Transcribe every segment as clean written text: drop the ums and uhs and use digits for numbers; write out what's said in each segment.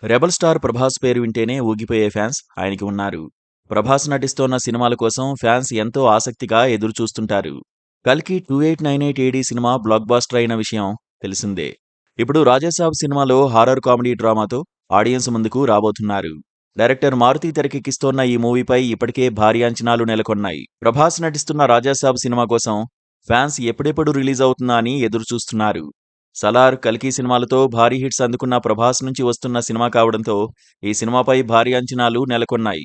Rebel star Prabhas పేరు వింటేనే ఊగిపోయే fans ఆయనకి ఉన్నారు. ప్రభాస్ నటిస్తోన్న సినిమాల కోసం ఫ్యాన్స్ ఎంతో ఆసక్తిగా ఎదురుచూస్తుంటారు. కల్కి 2898 ఏడీ సినిమా బ్లాక్ బాస్టర్ అయిన విషయం తెలిసిందే. ఇప్పుడు రాజాసాబ్ సినిమాలో హారర్ కామెడీ డ్రామాతో ఆడియన్స్ ముందుకు రాబోతున్నారు. డైరెక్టర్ మారుతి తెరకెక్కిస్తోన్న ఈ మూవీపై ఇప్పటికే భారీ అంచనాలు నెలకొన్నాయి. ప్రభాస్ నటిస్తున్న రాజాసాబ్ సినిమా కోసం ఫ్యాన్స్ ఎప్పుడెప్పుడు రిలీజ్ అవుతుందా అని ఎదురుచూస్తున్నారు. సలార్, కల్కి సినిమాలతో భారీ హిట్స్ అందుకున్న ప్రభాస్ నుంచి వస్తున్న సినిమా కావడంతో ఈ సినిమాపై భారీ అంచనాలు నెలకొన్నాయి.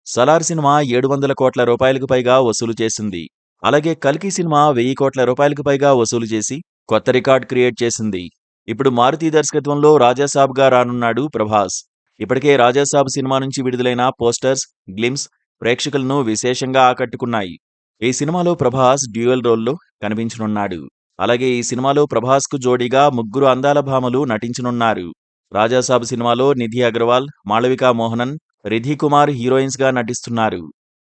సలార్ సినిమా 700 కోట్ల రూపాయలకు పైగా వసూలు చేసింది. అలాగే కల్కి సినిమా 1000 కోట్ల రూపాయలకు పైగా వసూలు చేసి కొత్త రికార్డ్ క్రియేట్ చేసింది. ఇప్పుడు మారుతి దర్శకత్వంలో రాజాసాబ్గా రానున్నాడు ప్రభాస్. ఇప్పటికే రాజాసాబ్ సినిమా నుంచి విడుదలైన పోస్టర్స్, గ్లిమ్స్ ప్రేక్షకులను విశేషంగా ఆకట్టుకున్నాయి. ఈ సినిమాలో ప్రభాస్ డ్యూయల్ రోల్లో కనిపించనున్నాడు. అలాగే ఈ సినిమాలో ప్రభాస్కు జోడీగా 3 అందాల భామలు నటించనున్నారు. రాజాసాబ్ సినిమాలో నిధి అగర్వాల్, మాళవికా మోహనన్, రిధి కుమార్ హీరోయిన్స్గా నటిస్తున్నారు.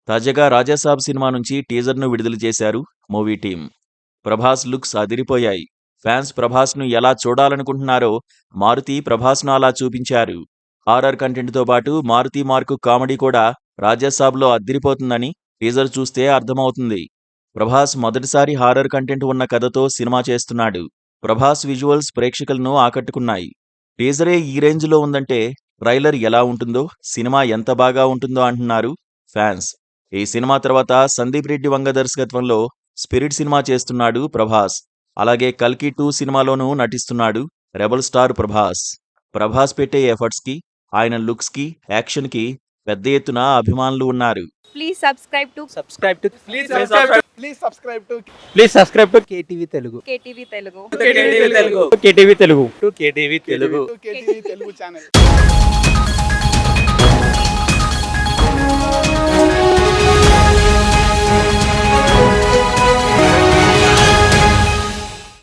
తాజాగా రాజాసాబ్ సినిమా నుంచి టీజర్ను విడుదల చేశారు మూవీ టీం. ప్రభాస్ లుక్స్ అదిరిపోయాయి. ఫ్యాన్స్ ప్రభాస్ను ఎలా చూడాలనుకుంటున్నారో మారుతి ప్రభాస్ను అలా చూపించారు. హారర్ కంటెంట్తో పాటు మారుతి మార్కు కామెడీ కూడా రాజాసాబ్లో అదిరిపోతుందని టీజర్ చూస్తే అర్థమవుతుంది. ప్రభాస్ మొదటిసారి హారర్ కంటెంట్ ఉన్న కథతో సినిమా చేస్తున్నాడు. ప్రభాస్ విజువల్స్ ప్రేక్షకులను ఆకట్టుకున్నాయి. టీజరే ఈ రేంజ్లో ఉందంటే ట్రైలర్ ఎలా ఉంటుందో, సినిమా ఎంత బాగా ఉంటుందో అంటున్నారు ఫ్యాన్స్. ఈ సినిమా తర్వాత సందీప్ రెడ్డి వంగ దర్శకత్వంలో స్పిరిట్ సినిమా చేస్తున్నాడు ప్రభాస్. అలాగే కల్కి 2 సినిమాలోనూ నటిస్తున్నాడు రెబల్ స్టార్ ప్రభాస్. ప్రభాస్ పెట్టే ఎఫర్ట్స్కి, ఆయన లుక్స్కి, యాక్షన్కి పెద్ద ఎత్తున అభిమానులు ఉన్నారు. Please subscribe to Please subscribe to KTV Telugu. KTV Telugu. KTV Telugu. KTV Telugu channel.